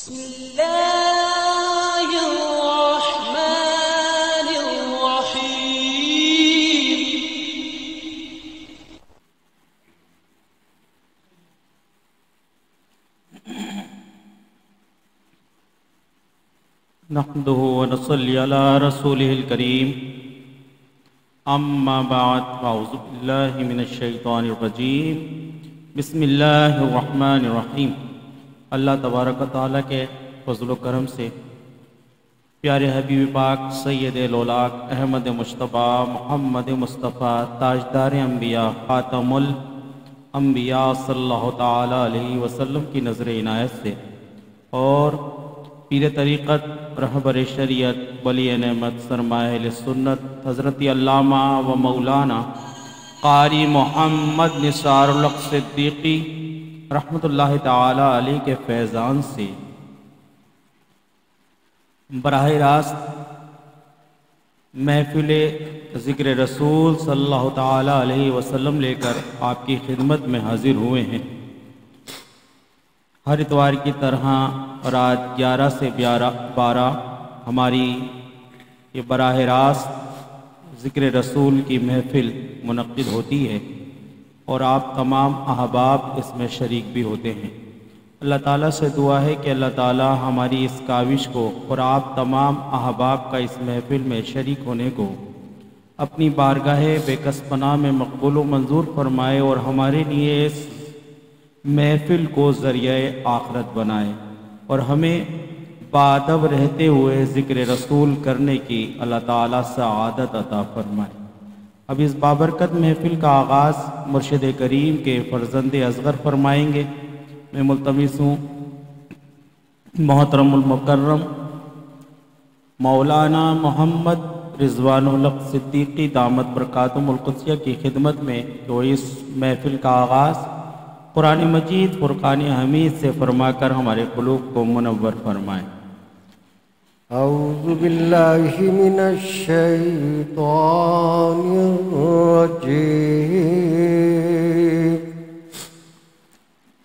بسم الله الرحمن الرحيم. نحمده ونصلي على رسوله الكريم. أما بعد، أعوذ بالله من الشيطان الرجيم. بسم الله الرحمن الرحيم. اللہ تبارک و تعالیٰ کے فضل و کرم سے پیارے حبیب پاک سید لولاک احمد مصطفیٰ محمد مصطفیٰ تاجدار انبیاء خاتم الانبیاء صلی اللہ تعالیٰ علیہ وسلم کی نظر عنایت سے اور پیر طریقت رہبر شریعت ولی نعمت سرمایہ اہل سنت حضرت علامہ و مولانا قاری محمد نثار الحق صدیقی رحمۃ اللہ تعالیٰ علیہ کے فیضان سے براہ راست محفل ذکر رسول صلی اللہ تعالیٰ علیہ وسلم لے کر آپ کی خدمت میں حاضر ہوئے ہیں۔ ہر اتوار کی طرح رات 11 سے 12 ہماری یہ براہ راست ذکر رسول کی محفل منعقد ہوتی ہے اور آپ تمام احباب اس میں شریک بھی ہوتے ہیں۔ اللہ تعالیٰ سے دعا ہے کہ اللہ تعالیٰ ہماری اس کاوش کو اور آپ تمام احباب کا اس محفل میں شریک ہونے کو اپنی بارگاہ بے کس پناہ میں مقبول و منظور فرمائے اور ہمارے لیے اس محفل کو ذریعہ آخرت بنائے اور ہمیں باادب رہتے ہوئے ذکر رسول کرنے کی اللہ تعالیٰ سعادت عطا فرمائے۔ اب اس بابرکت محفل کا آغاز مرشد کریم کے فرزند اصغر فرمائیں گے۔ میں ملتمس ہوں محترم المکرم مولانا محمد رضوان الحق صدیقی دامت برکاتہم القدسیہ کی خدمت میں جو اس محفل کا آغاز قرآن مجید فرقان حمید سے فرما کر ہمارے قلوب کو منور فرمائیں۔ اعوذ باللہ من الشیطان الرجیم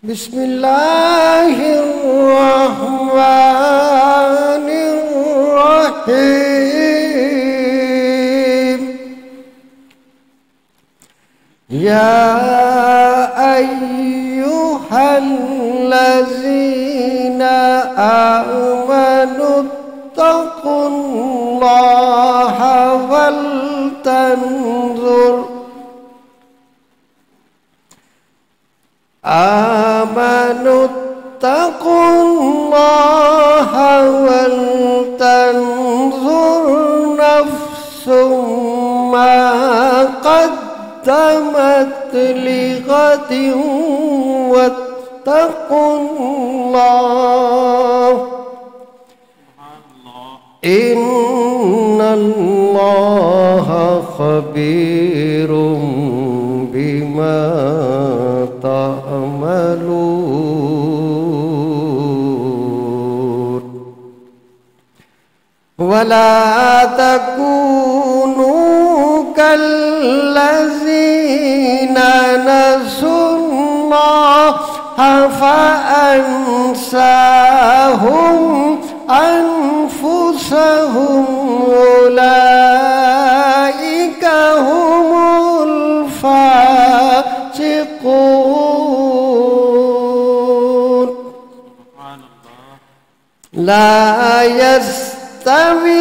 بسم اللہ الرحمن الرحیم یا ایہا الذین آمنوا اتقوا اللہ ولتنظر آمنوا اتقوا اللہ ولتنظر نفس ما قدمت لغد واتقوا اللہ ان اللہ خبیر بما تعملون ولا تكونوا كالذين نسوا الله فأنساهم أنفسهم أولئك هم الفاسقون لا يستوي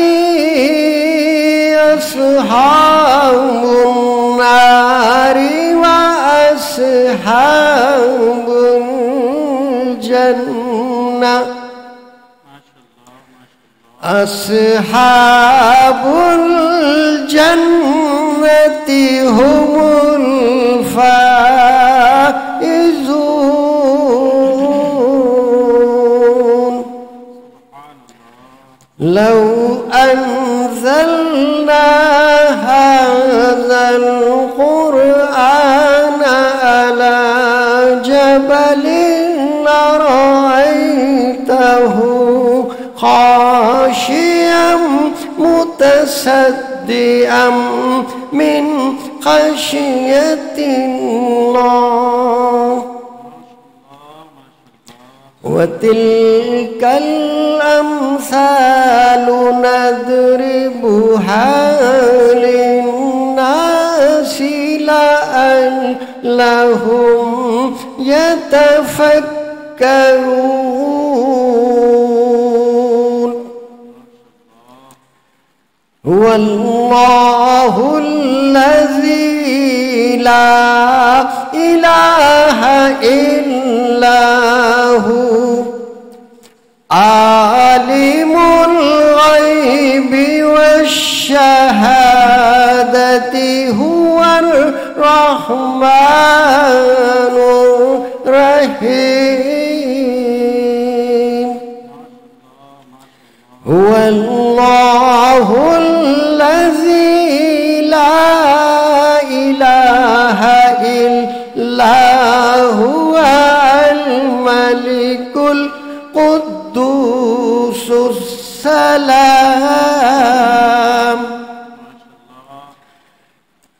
أصحاب النار وأصحاب الجنة أصحاب الجنة هم الفائزون لو أنزلنا هذا القرآن على جبل لرأيته خاشعا متصدعا من خشية الله وتلك الأمثال نضربها للناس لعلهم يتفكرون هو الله الذي لا إله إلا هو عالم الغيب والشهادة هو الرحمن الرحيم هو الله الذي لا إله إلا هو الملك القدوس السلام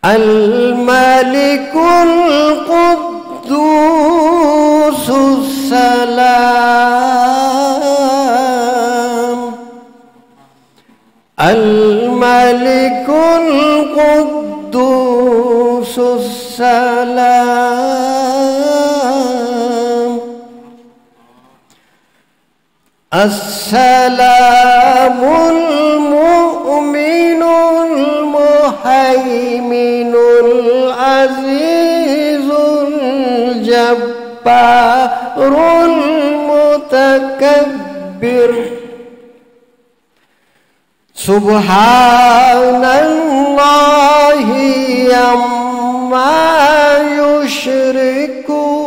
الملك القدوس السلام الملك القدوس السلام السلام المؤمن المهيمن العزيز الجبار المتكبر سبحان الله عما يشركون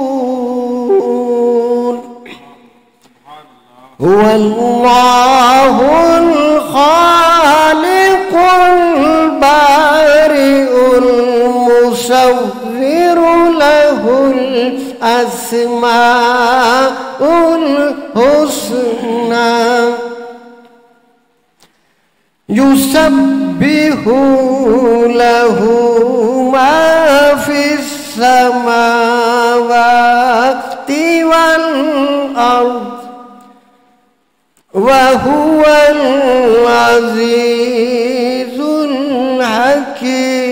هو الله الخالق البارئ المصور له الأسماء الحسنى يسبح له ما في السماوات والأرض وهو العزيز الحكيم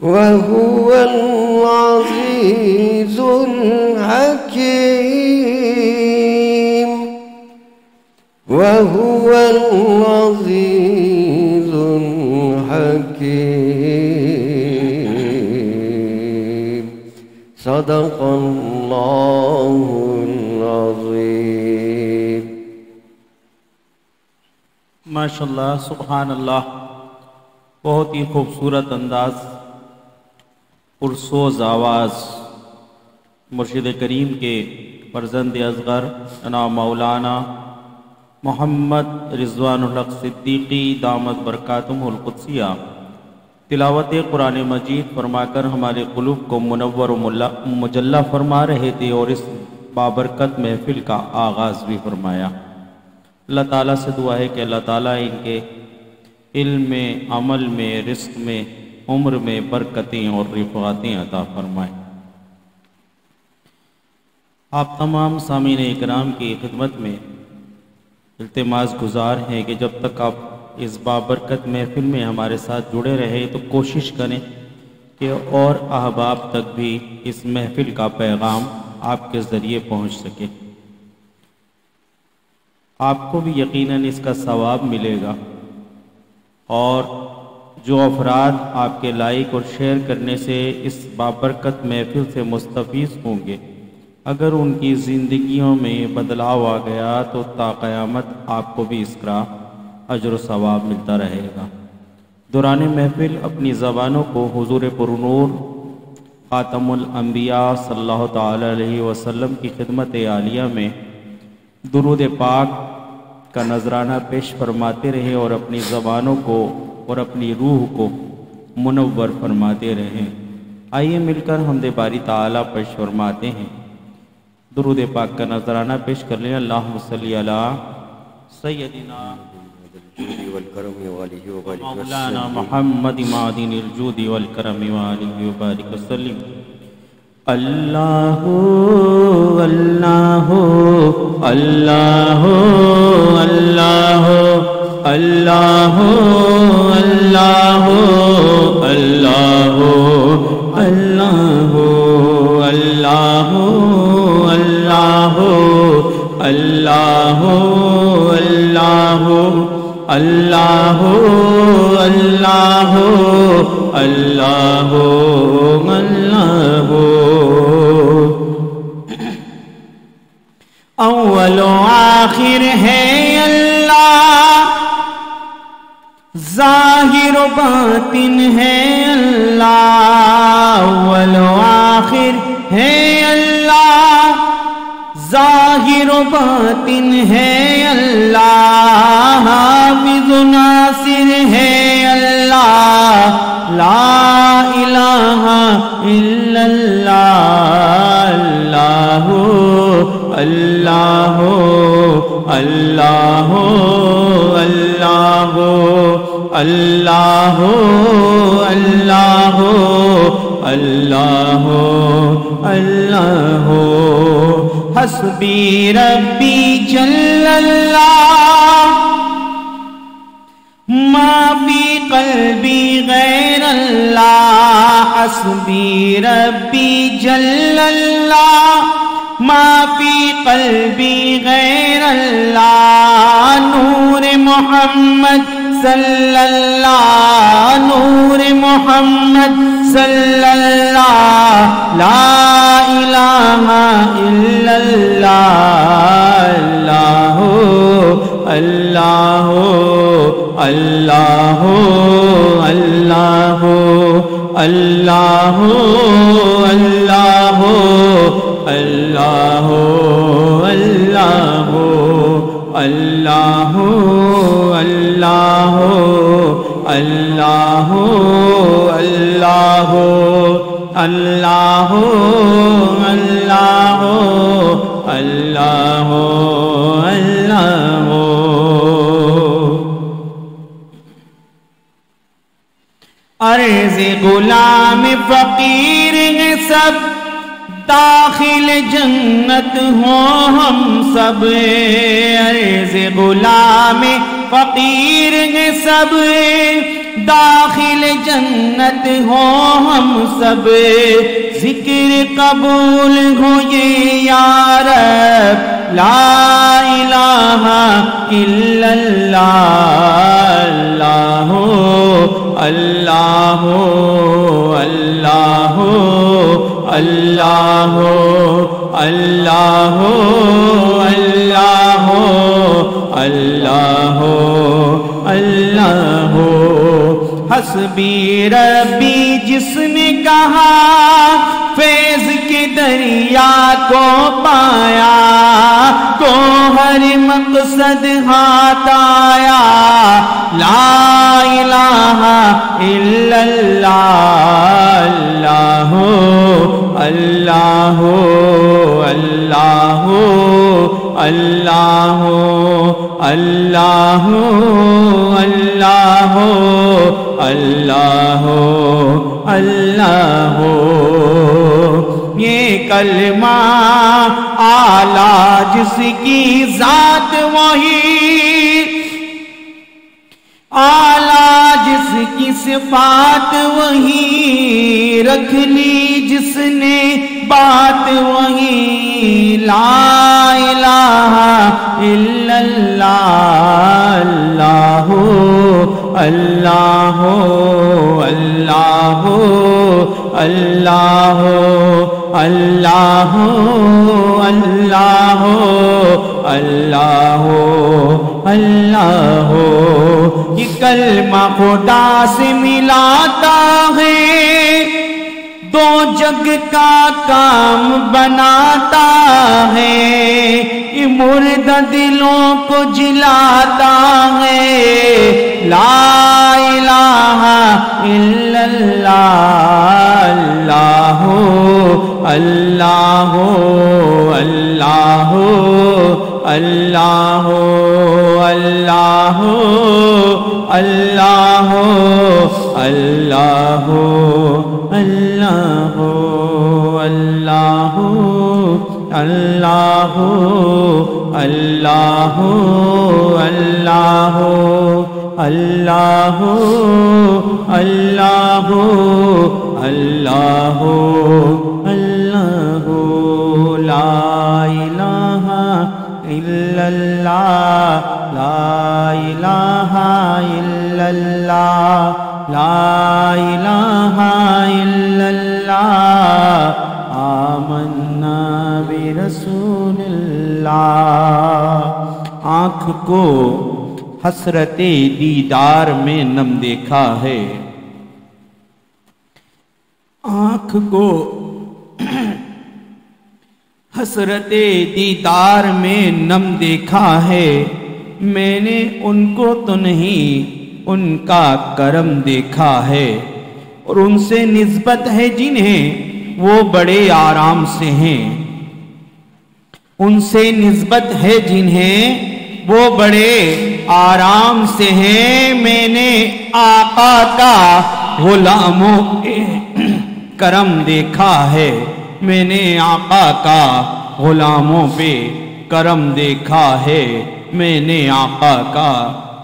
وهو العزيز الحكيم وهو العزيز الحكيم صدق الله العظيم ماشاءاللہ سبحان اللہ، بہت ہی خوبصورت انداز، پرسوز آواز مرشد کریم کے فرزند اصغر جناب مولانا محمد رضوان الحق صدیقی دامت برکاتہم القدسیہ تلاوت قرآن مجید فرما کر ہمارے قلوب کو منور و مجلہ فرما رہے تھے، اور اس بابرکت محفل کا آغاز بھی فرمایا۔ اللہ تعالیٰ سے دعا ہے کہ اللہ تعالیٰ ان کے علم میں، عمل میں، رزق میں، عمر میں برکتیں اور رفعتیں عطا فرمائے۔ آپ تمام سامعین اکرام کی خدمت میں التماس گزار ہیں کہ جب تک آپ اس بابرکت محفل میں ہمارے ساتھ جڑے رہے تو کوشش کریں کہ اور احباب تک بھی اس محفل کا پیغام آپ کے ذریعے پہنچ سکے۔ آپ کو بھی یقیناً اس کا ثواب ملے گا، اور جو افراد آپ کے لائک اور شیئر کرنے سے اس بابرکت محفل سے مستفیض ہوں گے، اگر ان کی زندگیوں میں بدلاؤ آ گیا تو تا قیامت آپ کو بھی اس کا اجر و ثواب ملتا رہے گا۔ دوران محفل اپنی زبانوں کو حضور پرنور خاتم الانبیاء صلی اللہ تعالی علیہ وسلم کی خدمت عالیہ میں درود پاک کا نذرانہ پیش فرماتے رہیں، اور اپنی زبانوں کو اور اپنی روح کو منور فرماتے رہیں۔ آئیے مل کر حمد باری تعالیٰ پیش فرماتے ہیں، درود پاک کا نذرانہ پیش کر لیں۔ اللہم صلی علی سیدنا مولانا محمد معدن الجود والکرم وآلہ وبارک وسلم۔ اللہ اللہ اللہ اللہ اللہ اللہ اللہ اللہ اللہ اللہ اللہ اللہ اللہ اللہ اللہ اول و آخر ہے اللہ، ظاہر و باطن ہے اللہ، اول و آخر ہے اللہ، ظاہر و باطن ہے اللہ، حافظ و ناصر ہے اللہ، لا الہ الا اللہ، اللہ اللہ اللہ اللہ اللہ اللہ اللہ حسبی ربی جل اللہ، ما فی قلبی غیر اللہ، حسبی ربی جل اللہ، ما فی قلبی غیر اللہ، نور محمد صلی اللہ، نور محمد صلی اللہ، لا الہ الا اللہ، اللہ اللہ اللہ اللہ اللہ اللہ اللہ اللہ اللہ اللہ اللہ اللہ اللہ اللہ عرض غلام فقیر ہیں سب، داخل جنت ہو ہم سب، عرض غلام فقیر ہیں سب، داخل جنت ہو ہم سب، ذکر قبول ہو یہ یا رب، لا الہ الا اللہ، اللہ اللہ اللہ اللہ اللہ اللہ اللہ حسبی ربی جس نے کہا، فیض کے دریا کو پایا، کو ہر مقصد ہاتھ آیا، لا الہ الا اللہ، اللہ اللہ اللہ اللہ اللہ اللہ اللہ یہ کلمہ اعلیٰ جس کی ذات وہی، اعلیٰ جس کی صفات وہی، رکھ لی جس نے بات وہی، لا الہ الا اللہ، اللہ اللہ اللہ اللہ اللہ اللہ اللہ یہ کلمہ خدا سے ملاتا ہے، دو جگ کا کام بناتا ہے، یہ مردہ دلوں کو جلاتا ہے، لا الہ الا اللہ، اللہ اللہ اللہ اللہ اللہ اللہ اللہ اللہ اللہ اللہ اللہ اللہ اللہ اللہ اللہ لا الہ الا اللہ لا الہ الا اللہ لا الہ الا اللہ آمنا برسول اللہ۔ آنکھ کو حسرت دیدار میں نم دیکھا ہے، آنکھ کو حسرت دیدار میں نم دیکھا ہے، میں نے ان کو تو نہیں ان کا کرم دیکھا ہے، اور ان سے نسبت ہے جنہیں وہ بڑے آرام سے ہیں، ان سے نسبت ہے جنہیں وہ بڑے آرام سے ہیں، میں نے آقا کا غلاموں کے کرم دیکھا ہے، میں نے آقا کا غلاموں پہ کرم دیکھا ہے، میں نے آقا کا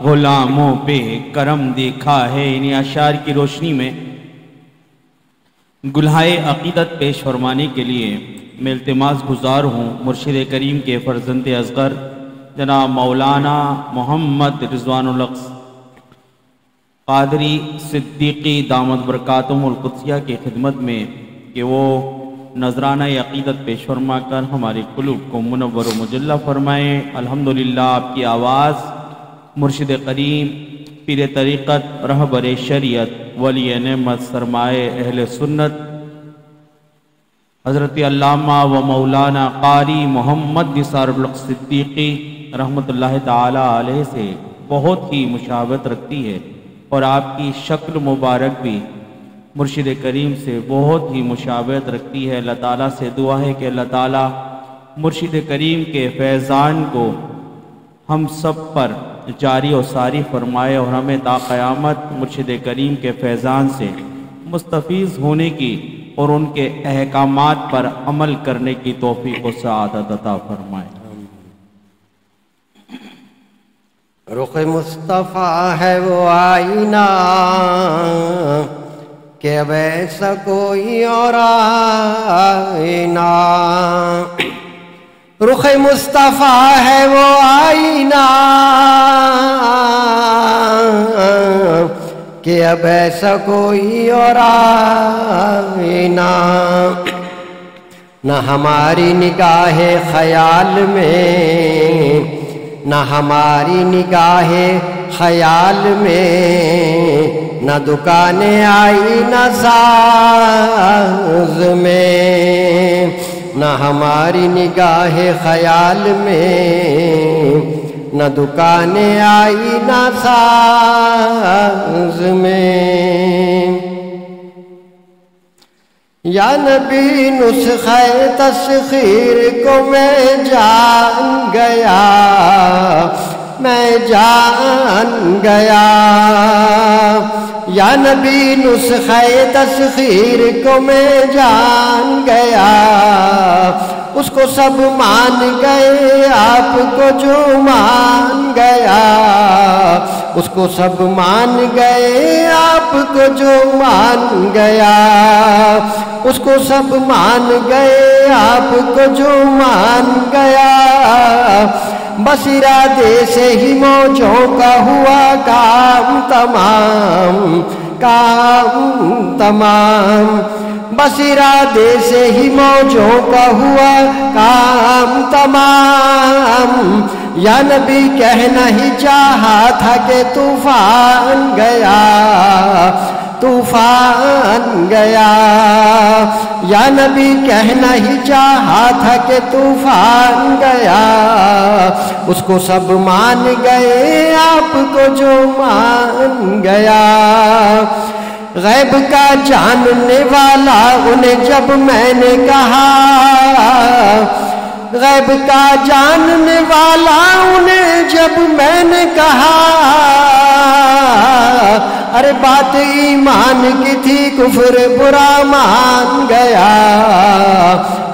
غلاموں پہ کرم دیکھا ہے۔ انہیں اشعار کی روشنی میں گلہائے عقیدت پیش فرمانے کے لیے میں التماس گزار ہوں مرشد کریم کے فرزند اصغر جناب مولانا محمد رضوان الحق قادری صدیقی دامت برکاتہم القدسیہ کی خدمت میں کہ وہ نذرانہ عقیدت پیش فرما کر ہمارے قلوب کو منور و مجلہ فرمائیں۔ الحمدللہ آپ کی آواز مرشد کریم پیر طریقت رہبر شریعت ولی نعمت سرمائے اہل سنت حضرت علامہ و مولانا قاری محمد نثار الحق صدیقی رحمۃ اللہ تعالی علیہ سے بہت ہی مشابہت رکھتی ہے، اور آپ کی شکل مبارک بھی مرشد کریم سے بہت ہی مشابہت رکھتی ہے۔ اللہ تعالیٰ سے دعا ہے کہ اللہ تعالیٰ مرشد کریم کے فیضان کو ہم سب پر جاری و ساری فرمائے، اور ہمیں تا قیامت مرشد کریم کے فیضان سے مستفیض ہونے کی اور ان کے احکامات پر عمل کرنے کی توفیق و سعادت عطا فرمائے۔ رخ مصطفیٰ ہے وہ آئینہ کہ اب ایسا کوئی اور آئینہ، رخ مصطفیٰ ہے وہ آئینہ کہ اب ایسا کوئی اور آئینہ، نہ ہماری نگاہ خیال میں، نہ ہماری نگاہ خیال میں، نہ دکانیں آئی نہ ساز میں، نہ ہماری نگاہ خیال میں، نہ دکانیں آئی نہ ساز میں۔ یا نبی نسخہ تسخیر کو میں جان گیا، میں جان گیا، یا نبی نسخہ تسخیر کو میں جان گیا، اس کو سب مان گئے آپ کو جو مان گیا، اس کو سب مان گئے آپ کو جو مان گیا، اس کو سب مان گئے آپ کو جو مان گیا، بس ارادے سے ہی موجوں کا ہوا کام تمام، کام تمام، بس ارادے سے ہی موجوں کا ہوا کام تمام۔ یا نبی کہنا ہی چاہا تھا کہ طوفان گیا، طوفان گیا، یا نبی کہنا ہی چاہا تھا کہ طوفان گیا، اس کو سب مان گئے آپ کو جو مان گیا۔ غیب کا جاننے والا انہیں جب میں نے کہا، غیب کا جاننے والا انہیں جب میں نے کہا، ارے بات ایمان کی تھی کفر برا مان گیا،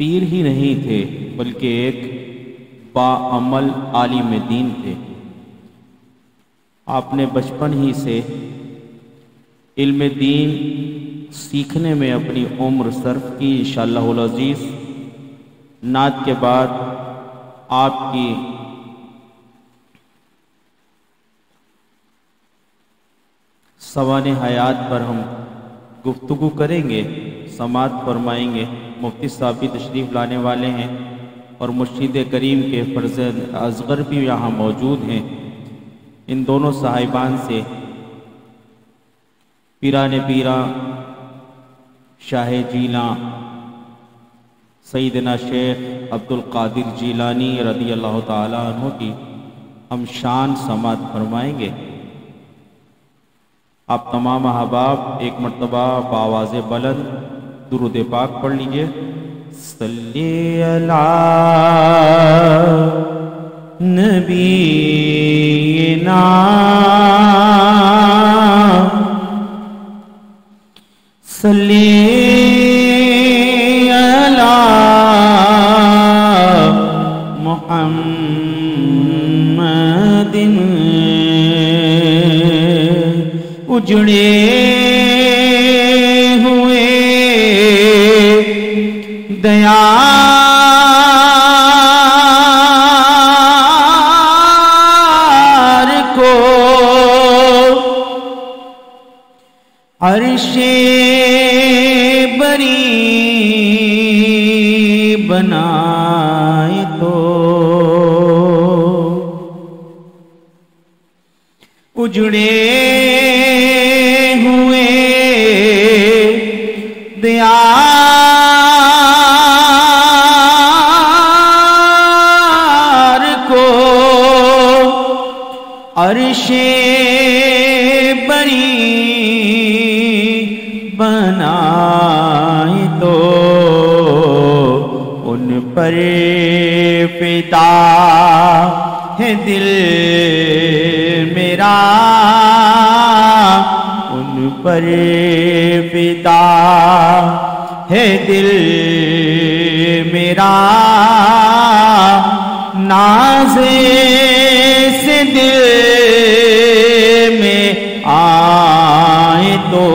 پیر ہی نہیں تھے بلکہ ایک باعمل عالم دین تھے۔ آپ نے بچپن ہی سے علم دین سیکھنے میں اپنی عمر صرف کی۔ انشاءاللہ العزیز نعت کے بعد آپ کی سوانح حیات پر ہم گفتگو کریں گے، سماعت فرمائیں گے۔ مفتی صاحب بھی تشریف لانے والے ہیں اور مرشد کریم کے فرزند اصغر بھی یہاں موجود ہیں۔ ان دونوں صاحبان سے پیران پیرا شاہ جیلاں سیدنا شیخ عبدالقادر جیلانی رضی اللہ تعالیٰ عنہ کی ہم شان سماعت فرمائیں گے۔ آپ تمام احباب ایک مرتبہ بآواز بلند درود پاک پڑھ لیجئے۔ صلی علی نبینا صلی علی محمد اجڑے ہوئے دیار کو عرش بری بنائے تو اجڑے ہوئے دیار کو عرش بری بنائے تو ان پر فدا ہے دل میرا، ان پر فدا ہے دل میرا، ناز سے دل میں آئے تو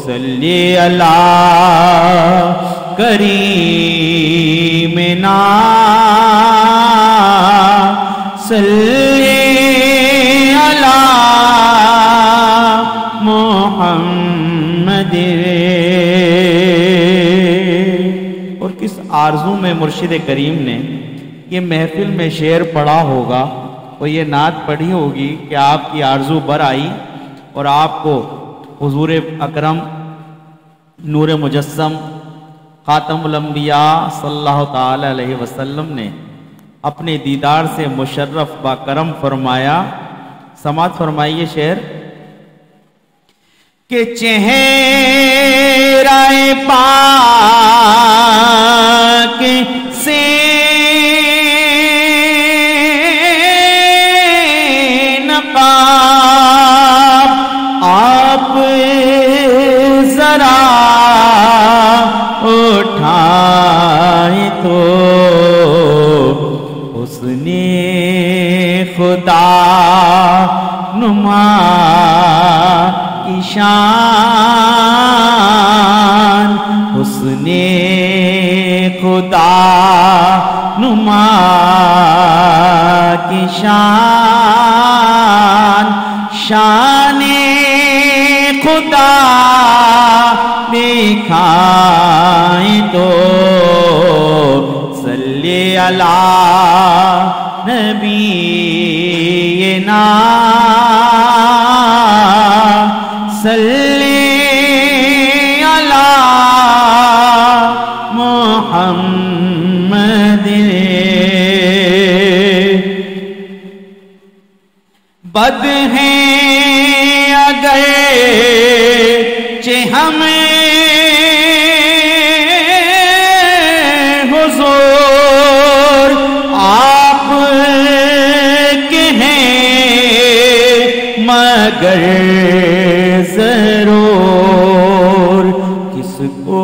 صلی علی کریمنا صلی علی محمد۔ اور کس آرزو میں مرشد کریم نے یہ محفل میں شعر پڑھا ہوگا، وہ یہ نعت پڑھی ہوگی کہ آپ کی آرزو بر آئی اور آپ کو حضور اکرم نور مجسم خاتم الانبیاء صلی اللہ تعالی علیہ وسلم نے اپنے دیدار سے مشرف با کرم فرمایا۔ سماعت فرمائیے شعر کہ چہرہ پاک سے نقاب آپ ذرا اٹھائے تو حسن خدا نما کی شان، حسن خدا نما کی شان، شان خدا دکھائیں تو صلی علی نبینا صلی علی محمد۔ بد ہیں اگر ہمیں حضور آپ کے ہیں مگر ضرور کس کو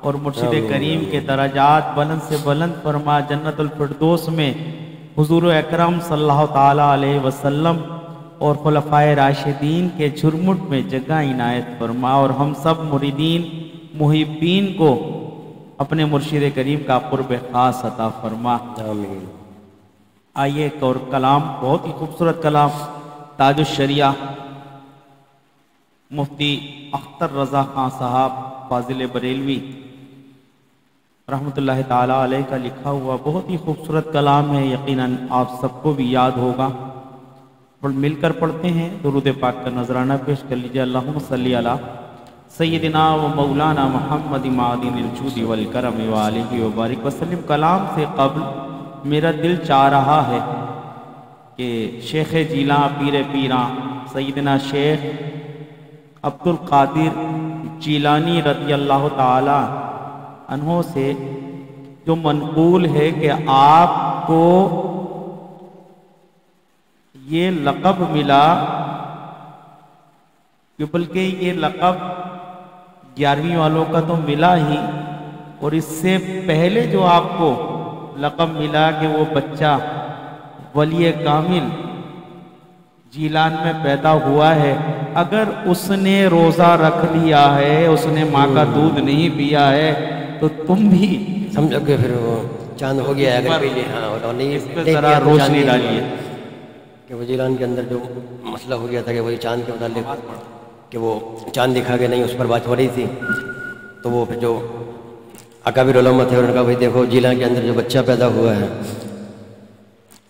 اور مرشد کریم کے درجات بلند سے بلند فرما، جنت الفردوس میں حضور اکرم صلی اللہ تعالیٰ علیہ وسلم اور خلفائے راشدین کے جھرمٹ میں جگہ عنایت فرما، اور ہم سب مریدین محبین کو اپنے مرشد کریم کا قرب خاص عطا فرما، آمین۔ آئیے ایک اور کلام، بہت ہی خوبصورت کلام، تاج الشریعہ مفتی اختر رضا خان صاحب فاضل بریلوی رحمۃ اللہ تعالیٰ علیہ کا لکھا ہوا بہت ہی خوبصورت کلام ہے، یقیناً آپ سب کو بھی یاد ہوگا، اور مل کر پڑھتے ہیں۔ درود پاک کا نذرانہ پیش کر لیجیے۔ اللہم صلی علی سیدنا و مولانا محمد معدن الجود والکرم وآلہ وبارک وسلم۔ کلام سے قبل میرا دل چاہ رہا ہے کہ شیخ جیلاں پیر پیراں سیدنا شیخ عبد القادر جیلانی رضی اللہ تعالی عنہ سے جو منقول ہے کہ آپ کو یہ لقب ملا، کہ بلکہ یہ لقب 11ویں والوں کا تو ملا ہی، اور اس سے پہلے جو آپ کو لقب ملا کہ وہ بچہ ولی کامل جیلان میں پیدا ہوا ہے، اگر اس نے روزہ رکھ لیا ہے، اس نے ماں کا دودھ نہیں پیا ہے، تو تم بھی سمجھو کہ پھر وہ چاند ہو گیا ہے، اگر پی لیا، ہاں، اور نہیں اس پہ نہیں ذرا پیا تو روشنی چاند نہیں ڈالیے۔ ہوا۔ کہ وہ جیلان کے اندر جو مسئلہ ہو گیا تھا کہ وہی چاند کے متعلق کہ وہ چاند دکھا کے نہیں، اس پر بات ہو رہی تھی، تو وہ پھر جو اکابر علماء تھے انہوں نے کہا بھائی دیکھو جیلان کے اندر جو بچہ پیدا ہوا ہے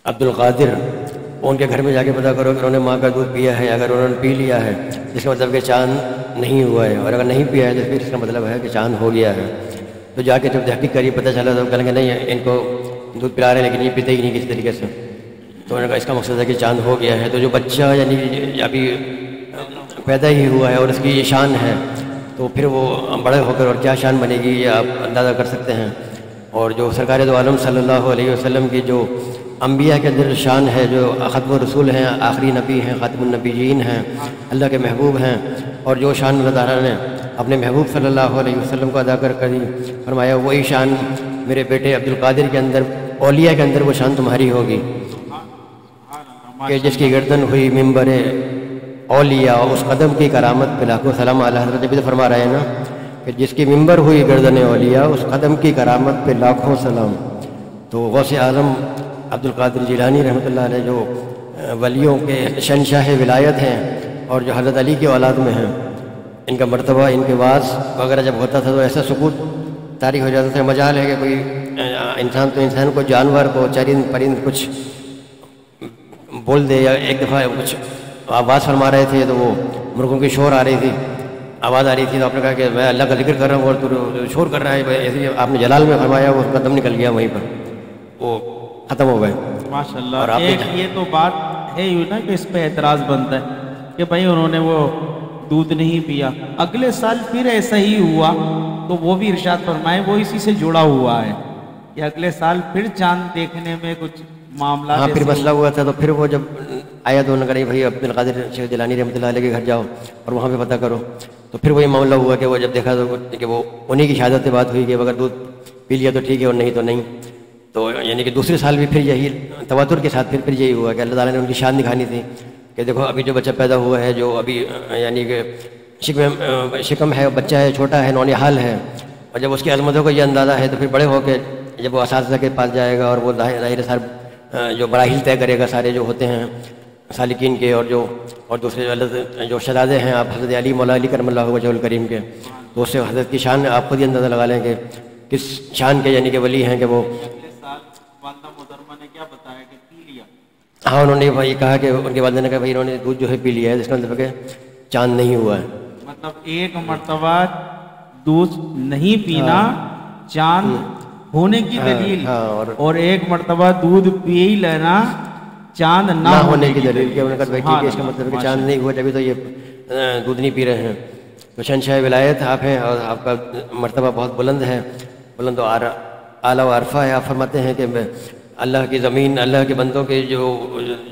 عبد القادر، ان کے گھر میں جا کے پتہ کرو کہ انہوں نے ماں کا دودھ پیا ہے، اگر انہوں نے پی لیا ہے جس کا مطلب کہ چاند نہیں ہوا ہے، اور اگر نہیں پیا ہے تو پھر اس کا مطلب ہے کہ چاند ہو گیا ہے۔ تو جا کے جب تحقیق کری پتہ چلا تو کہیں گے نہیں، ان کو دودھ پلا رہے ہیں لیکن یہ پیتے ہی نہیں کسی طریقے سے، تو انہوں نے کہا اس کا مقصد ہے کہ چاند ہو گیا ہے۔ تو جو بچہ یعنی ابھی پیدا ہی ہوا ہے اور اس کی یہ شان ہے، تو پھر وہ بڑے ہو کر اور کیا شان بنے گی یہ آپ اندازہ کر سکتے ہیں۔ اور جو سرکار دو عالم صلی اللہ علیہ وسلم کی جو انبیاء کے اندر شان ہے، جو ختم الرسول ہیں، آخری نبی ہیں، خاتم النبیین ہیں، اللہ کے محبوب ہیں، اور جو شان اللہ تعالیٰ نے اپنے محبوب صلی اللہ علیہ وسلم کو ادا کر فرمایا، وہی شان میرے بیٹے عبد القادر کے اندر، اولیاء کے اندر وہ شان تمہاری ہوگی کہ جس کی گردن ہوئی ممبر اولیاء، اس قدم کی کرامت پہ لاکھوں سلام۔ اعلیٰ حضرت بھی تو فرما رہے ہیں نا کہ جس کی ممبر ہوئی گردن اولیاء، اس قدم کی کرامت پہ لاکھوں سلام۔ تو غوث اعظم عبد القادر جیلانی رحمۃ اللہ علیہ جو ولیوں کے شہنشاہ ولایت ہیں اور جو حضرت علی کی اولاد میں ہیں، ان کا مرتبہ، ان کے واعظ وغیرہ جب ہوتا تھا تو ایسا سکوت طاری ہو جاتا تھا۔ مجال ہے کہ کوئی انسان تو انسان کو، جانور کو، چرند پرند کچھ بول دے، یا ایک دفعہ کچھ آواز فرما رہے تھے تو وہ مرغوں کی شور آ رہی تھی، آواز آ رہی تھی، تو آپ نے کہا کہ میں اللہ کا ذکر کر رہا ہوں اور تو شور کر رہا ہے، ایسے آپ نے جلال میں فرمایا، وہ اس کا دم نکل گیا، وہیں پر وہ ختم ہو گئے۔ ماشاءاللہ۔ اور آپ ایک یہ تو بات ہے یوں نا کہ اس پہ اعتراض بنتا ہے کہ بھائی انہوں نے وہ دودھ نہیں پیا، اگلے سال پھر ایسا ہی ہوا، تو وہ بھی ارشاد فرمائے وہ اسی سے جڑا ہوا ہے کہ اگلے سال پھر چاند دیکھنے میں کچھ معاملہ، ہاں پھر مسئلہ ہوا تھا، تو پھر وہ جب آیا تو انہوں نے کہا بھائی عبد القادر شیخ جیلانی رحمۃ اللہ علیہ کے گھر جاؤ اور وہاں پہ پتہ کرو۔ تو پھر وہی معاملہ ہوا کہ وہ جب دیکھا تو کہ وہ انہی کی شہادت سے بات ہوئی کہ اگر دودھ پی لیا تو ٹھیک ہے اور نہیں تو نہیں۔ تو یعنی کہ دوسرے سال بھی پھر یہی تواتر کے ساتھ پھر یہی ہوا کہ اللہ تعالیٰ نے ان کی شان دکھانی تھی کہ دیکھو ابھی جو بچہ پیدا ہوا ہے، جو ابھی یعنی کہ شکم ہے، بچہ ہے، چھوٹا ہے، نونہال ہے، اور جب اس کی عظمتوں کو یہ اندازہ ہے تو پھر بڑے ہو کے جب وہ اساتذہ کے پاس جائے گا اور وہ ظاہر سار جو مراحل طے کرے گا سارے جو ہوتے ہیں سالکین کے، اور دوسرے جو شہزادے ہیں آپ حضرت علی مولا علی کرم اللہ وجہ الکریم کے، تو اس سے حضرت کی شان آپ خود ہی اندازہ لگا لیں کہ کس شان کے یعنی کہ ولی ہیں کہ وہ۔ ہاں انہوں نے یہ کہا کہ ان کے والدہ نے کہا بھائی انہوں نے دودھ جو ہے پی لیا ہے، جس کا مطلب کہ چاند نہیں ہوا ہے۔ مطلب ایک مرتبہ دودھ نہیں پینا چاند ہونے کی دلیل، اور ایک مرتبہ دودھ پی لینا چاند نہ ہونے کی دلیل، کہ انہوں نے کہا بھائی ٹھیک ہے، اس کا مطلب کہ چاند نہیں ہوا جبھی تو یہ دودھ نہیں پی رہے ہیں۔ تو شہنشاہ ولایت آپ ہیں اور آپ کا مرتبہ بہت بلند ہے، بلند و اعلیٰ و عرفہ ہے۔ آپ فرماتے ہیں کہ اللہ کی زمین، اللہ کے بندوں کے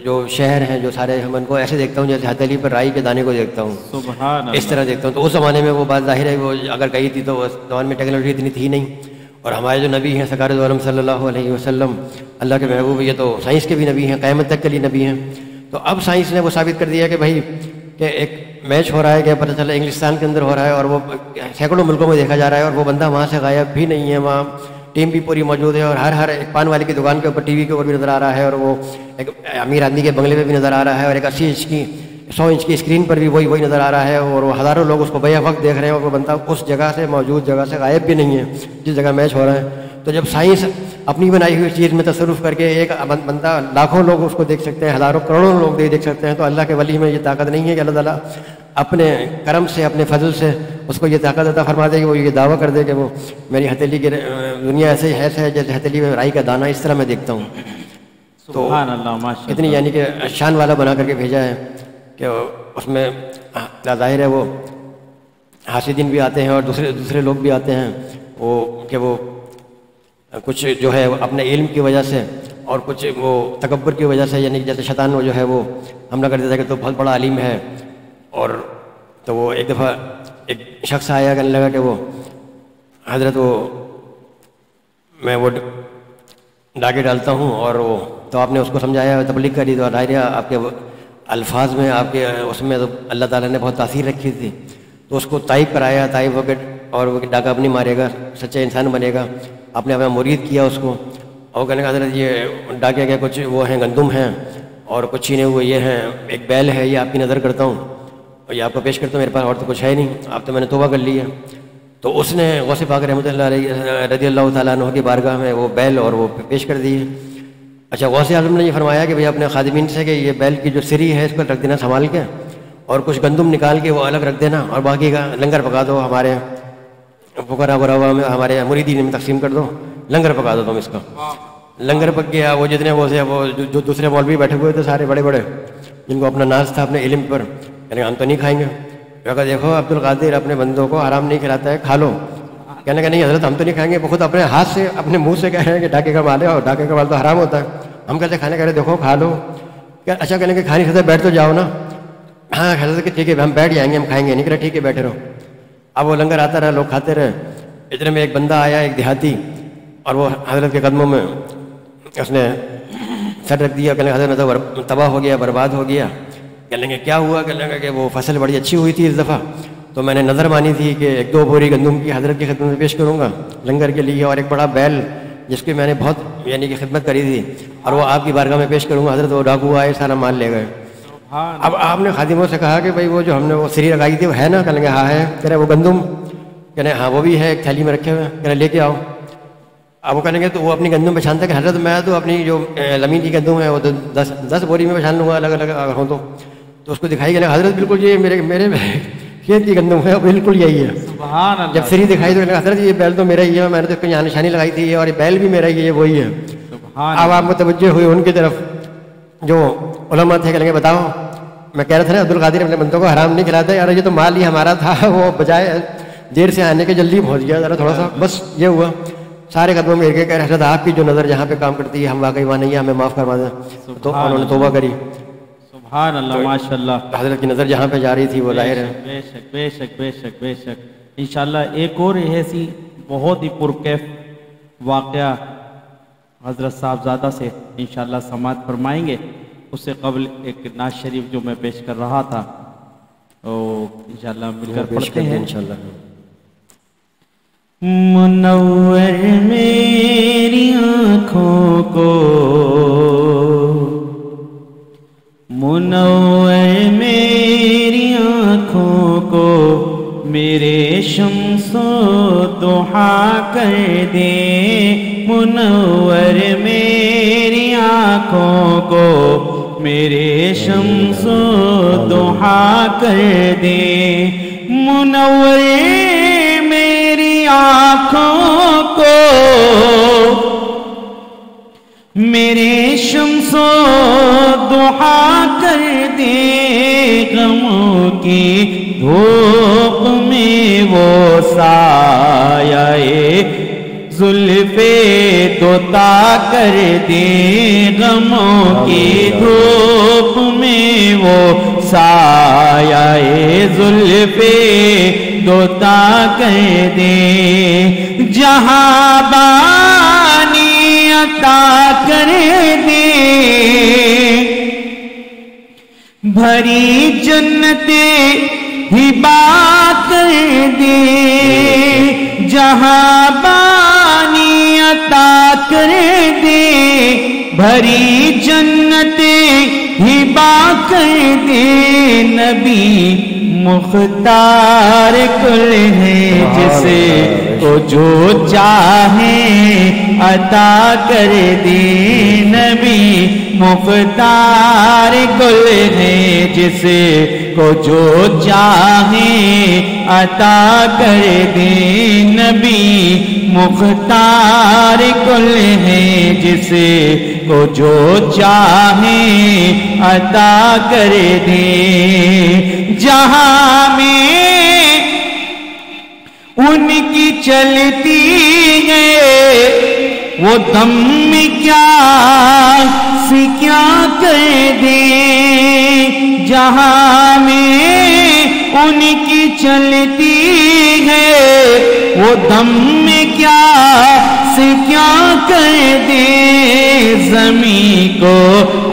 جو شہر ہیں جو سارے، ہم ان کو ایسے دیکھتا ہوں جیسے ہتھیلی پر رائی کے دانے کو دیکھتا ہوں، سبحان اللہ. اس طرح دیکھتا ہوں. تو اس زمانے میں وہ بات ظاہر ہے، وہ اگر کہی تھی تو اس زمانے میں ٹیکنالوجی اتنی تھی نہیں. اور ہمارے جو نبی ہیں سرکار دو عالم صلی اللہ علیہ وسلم، اللہ کے محبوب، یہ تو سائنس کے بھی نبی ہیں، قیامت تک کے لیے نبی ہیں. تو اب سائنس نے وہ ثابت کر دیا کہ بھائی کہ ایک میچ ہو رہا ہے، کہ پتہ چلا انگلستان کے اندر ہو رہا ہے، اور وہ سینکڑوں ملکوں میں دیکھا جا رہا ہے، اور وہ بندہ وہاں سے غائب بھی نہیں ہے، وہاں ٹیم بھی پوری موجود ہے، اور ہر ایک پان والے کی دکان کے اوپر ٹی وی کے اوپر بھی نظر آ رہا ہے، اور وہ ایک امیر آدمی کے بنگلے میں بھی نظر آ رہا ہے، اور ایک 100 انچ کی اسکرین پر بھی وہی نظر آ رہا ہے، اور وہ ہزاروں لوگ اس کو بیک وقت دیکھ رہے ہیں، اور وہ بندہ اس جگہ سے، موجود جگہ سے غائب بھی نہیں ہے جس جگہ میچ ہو رہا ہے. تو جب سائنس اپنی بنائی ہوئی چیز میں تصرف کر کے ایک بندہ، لاکھوں لوگ اس کو دیکھ سکتے ہیں، ہزاروں کروڑوں لوگ دیکھ سکتے ہیں، تو اللہ کے ولی میں یہ طاقت نہیں ہے کہ اللہ تعالیٰ اپنے کرم سے، اپنے فضل سے اس کو یہ طاقت عطا فرما دے کہ وہ یہ دعویٰ کر دے کہ وہ میری ہتھیلی کی دنیا ایسے ہے جیسے ہتھیلی میں رائی کا دانہ، اس طرح میں دیکھتا ہوں. تو سبحان اللہ، ماشاء اتنی اللہ. یعنی کہ شان والا بنا کر کے بھیجا ہے کہ اس میں ظاہر ہے وہ حاسدین بھی آتے ہیں، اور دوسرے لوگ بھی آتے ہیں، وہ کچھ جو ہے اپنے علم کی وجہ سے، اور کچھ وہ تکبر کی وجہ سے، یعنی جیسے شیطان وہ جو ہے وہ حملہ کر دیتا ہے کہ تو بہت بڑا عالم ہے. اور تو وہ ایک دفعہ ایک شخص آیا، کہنے لگا کہ وہ حضرت میں وہ ڈاکے ڈالتا ہوں، اور وہ تو آپ نے اس کو سمجھایا، تبلیغ کری، تو ظاہر آپ کے الفاظ میں، آپ کے اس میں تو اللہ تعالیٰ نے بہت تاثیر رکھی تھی. تو اس کو طائف کرایا، طائف ہو کے، اور وہ ڈاکہ اپنی مارے گا، سچا انسان بنے گا. آپ نے اپنا مرید کیا اس کو، اور کہنے کا حضرت یہ ڈاکے کے کچھ وہ ہیں، گندم ہیں، اور کچھ چھینے ہوئے یہ ہیں، ایک بیل ہے، یہ آپ کی نظر کرتا ہوں، اور یہ آپ کو پیش کرتا ہوں، میرے پاس اور تو کچھ ہے نہیں، آپ تو میں نے توبہ کر لی ہے. تو اس نے غوث پاک رحمۃ اللہ علیہ رضی اللہ تعالیٰ عنہ کی بارگاہ میں وہ بیل اور وہ پیش کر دی. اچھا، غوث اعظم نے یہ فرمایا کہ بھئی اپنے خادمین سے کہ یہ بیل کی جو سری ہے اس پر رکھ دینا سنبھال کے، اور کچھ گندم نکال کے وہ الگ رکھ دینا، اور باقی کا لنگر پکا دو، ہمارے فقراء غرباء میں، ہمارے مریدین میں تقسیم کر دو، لنگر پکا دو تم اس کا. لنگر پک گیا. وہ جتنے وہ جو دوسرے مولوی بیٹھے ہوئے تھے سارے بڑے بڑے، جن کو اپنا ناز تھا اپنے علم پر، یعنی ہم تو نہیں کھائیں گے. کہا دیکھو عبد القادر اپنے بندوں کو حرام نہیں کھلاتا ہے، کھا لو. کہنے کا نہیں حضرت ہم تو نہیں کھائیں گے، وہ خود اپنے ہاتھ سے اپنے منہ سے کہہ رہے ہیں کہ ڈاکے کا مال ہے، اور ڈاکے کا مال تو حرام ہوتا ہے. ہم کہتے کھانے کہہ رہے دیکھو کھا لو. اچھا کہنے کہ کھانے حضرت بیٹھ تو جاؤ نا. ہاں حضرت کہ ٹھیک ہے ہم بیٹھ جائیں گے، ہم کھائیں گے. نہیں کہ ٹھیک ہے بیٹھے رہو. اب وہ لنگر آتا رہا، لوگ کھاتے رہے. اتنے میں ایک بندہ آیا، ایک دیہاتی، اور وہ حضرت کے قدموں میں اس نے سر رکھ دیا. کہنے حضرت میں تو تباہ ہو گیا، برباد ہو گیا. کہنے لگے کیا ہوا؟ کہنے لگا کہ وہ فصل بڑی اچھی ہوئی تھی اس دفعہ، تو میں نے نظر مانی تھی کہ 1-2 بوری گندم کی حضرت کی خدمت میں پیش کروں گا لنگر کے لیے، اور ایک بڑا بیل جس کی میں نے بہت یعنی کہ خدمت کری تھی، اور وہ آپ کی بارگاہ میں پیش کروں گا. حضرت وہ ڈاکو آئے، سارا مال لے گئے. اب آپ نے خادموں سے کہا کہ بھائی وہ جو ہم نے وہ سری لگائی تھی وہ ہے نا؟ کہنے لگے ہاں ہے. کہہ رہے وہ گندم؟ کہنے ہاں وہ بھی ہے، ایک تھیلی میں رکھے ہوئے. کہنے لے کے آؤ. اب وہ کہیں گے تو وہ اپنی گندم پہچانتا ہے کہ حضرت میں تو اپنی جو زمین کی گندم ہے وہ 10 بوری میں پہچان لوں گا الگ الگ اگر ہوں تو اس کو دکھائی گیا حضرت بالکل یہ میرے کھیت کی گندم ہے، بالکل یہی ہے. سبحان اللہ. جب سری دکھائی تو حضرت یہ بیل تو میرا ہی ہے، میں نے تو اس کو یہاں نشانی لگائی تھی، اور یہ بیل بھی میرا ہی ہے، وہی ہے. اب آپ متوجہ ہوئے ان کی طرف جو علماء تھے. کہیں گے بتاؤ میں کہہ رہا تھا نا عبد القادر اپنے بندوں کو حرام نہیں کھلاتا یار، یہ تو مال ہی ہمارا تھا، وہ بجائے دیر سے آنے کے جلدی پہنچ گیا ذرا تھوڑا سا، بس یہ ہوا. سارے قدموں میں گر کے حضرت آپ کی جو نظر جہاں پہ کام کرتی ہے ہم واقعی وہاں نہیں ہے، ہمیں معاف کروا دیں. تو انہوں نے توبہ کری. سبحان اللہ، ماشاء اللہ. حضرت کی نظر جہاں پہ جا رہی تھی وہ ظاہر ہے. بے شک بے شک بے شک بے شک. انشاءاللہ ایک اور ایسی بہت ہی پرکیف واقعہ حضرت صاحبزادہ سے انشاءاللہ سماعت فرمائیں گے. اس سے قبل ایک نعت شریف جو میں پیش کر رہا تھا وہ انشاءاللہ مل کر پڑھتے ہیں انشاءاللہ. منور میری آنکھوں کو، منور میری آنکھوں کو، میرے شمس و ضحیٰ کر دے. منور میری آنکھوں کو، میرے شمس و ضحیٰ کر دے. منور میری آنکھوں کو، میرے شمس و ضحیٰ کر دے. غموں کی دھوپ میں وہ سایہ زلفے دوتا کر دے غموں کی دھوپ میں وہ سایہ زلفے دوتا کر دے جہاں بانی عطا کر دے بھری جنتیں ہبا کر دے جہاں بانی عطا کر دے بھری جنتیں ہبا کر دے نبی مختار کل ہے جسے کو جو چاہے عطا کر دے نبی مختار کل ہے جسے کو جو چاہے عطا کر دے نبی مختار کل ہے جسے کو جو چاہے عطا کر دے جہاں میں ان کی چلتی ہے وہ دم میں کیا سے کیا کر دے جہاں میں ان کی چلتی ہے وہ دم میں کیا سے کیا کر دے زمین کو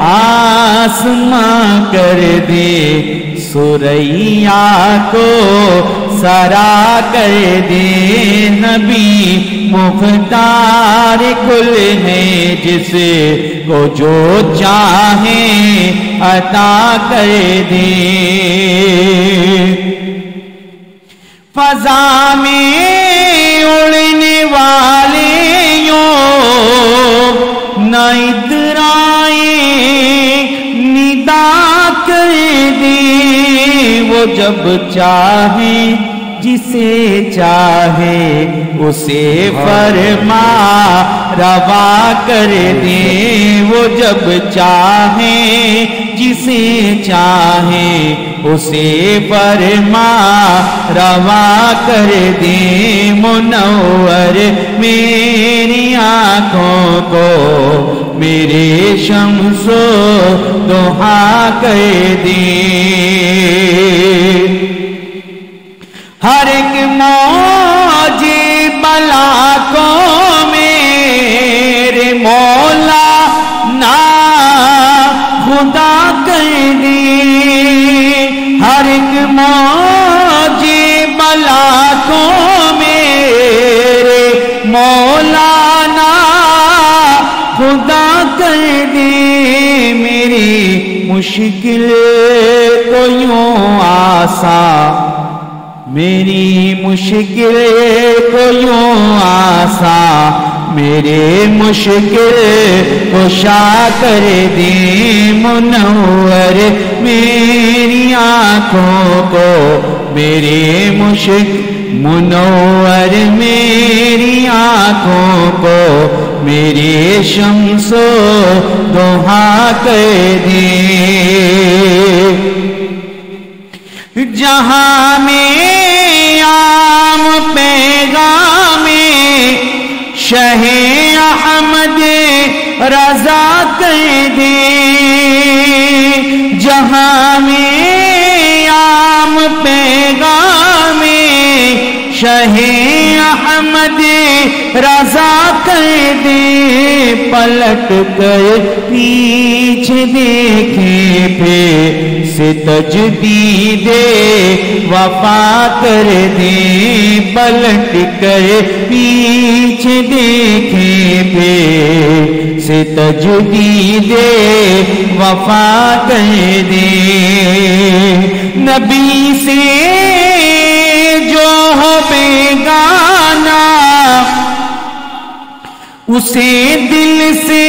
آسماں کر دے سریا کو سرا کر دے نبی مختار کل ہے جسے کو جو چاہے عطا کر دے فضا میں اڑنے والے یوں نہ ادھر آئے ندا کر دے وہ جب چاہے جسے چاہے اسے فرما روا کر دے وہ جب چاہے جسے چاہے اسے فرما روا کر دے منور میری آنکھوں کو میرے شمس و ضحا کر دے ہر ایک موج بلا کو میرے مولا نا خدا کر دے ہر ایک موج بلا کو میرے مولا نا خدا کر دے میری مشکل کو یوں آسان میری مشکل کو یوں آسان میرے مشکل کشا کر دے منور میری آنکھوں کو میرے منور میری آنکھوں کو میرے شمس و ضحا کر دے جہاں میں عام پیغام شہ احمد رضا کر دے جہاں میں عام پیغام شہ احمد رضا کر دے پلٹ کر پیچھے دیکھے پہ سے تجدید وفا کر دے پلٹ کر پیچھے دیکھے پہ سے تجدید وفا کر دے نبی سے جو ہو بیگانہ اسے دل سے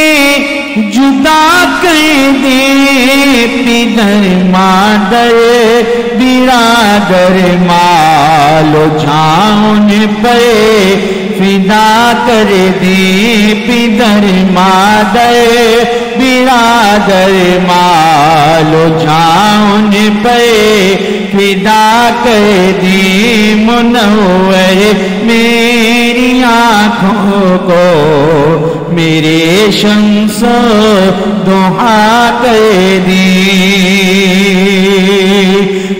جدا کر دے پدر مادر برادر مالو جان پر فدا کر دے پدر مادر برادر مالو جان پر فدا کر دے منور میرے میری آنکھوں کو میرے شمس ضحیٰ کر دی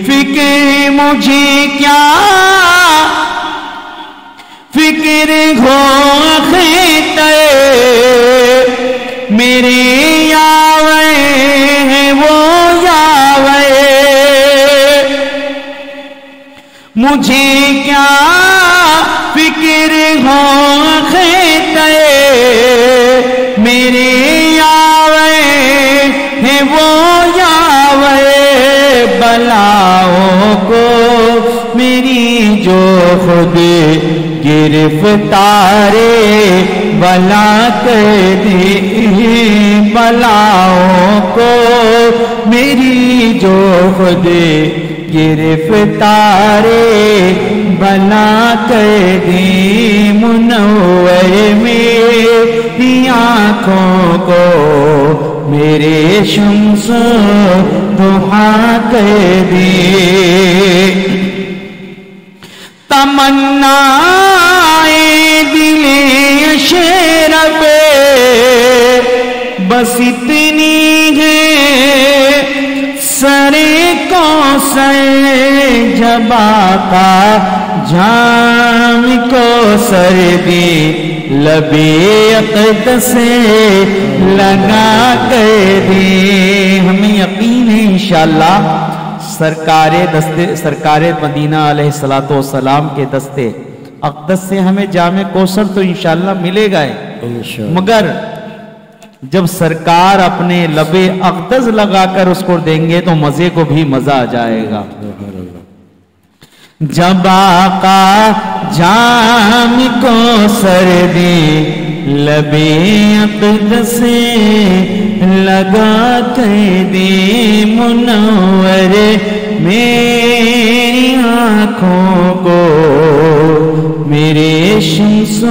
فکر مجھے کیا فکر ہو خطے میرے یاوے ہیں وہ یاوے مجھے کیا فکر ہو خطے میرے یاوے ہیں وہ یاوے بلاؤں کو میری جو خود گرفتارے بلا کر دے بلاؤں کو میری جو خود گرفتارے بلا کر دے منور میری آنکھوں کو میرے شمس ضحیٰ کر دے تمنا دل اشرف بس اتنی ہے سرے کوثر جب آقا جام کوثر دی لبِ اقدس لگا کر دی ہمیں یقین ہے انشاءاللہ سرکار مدینہ علیہ السلام کے دستے اقدس سے ہمیں جام کوثر تو انشاءاللہ ملے گا مگر جب سرکار اپنے لب اقدس لگا کر اس کو دیں گے تو مزے کو بھی مزہ آ جائے گا جب آقا جام کوثر دے لب اقدس لگا کر دے منور میری آنکھوں کو میرے شمس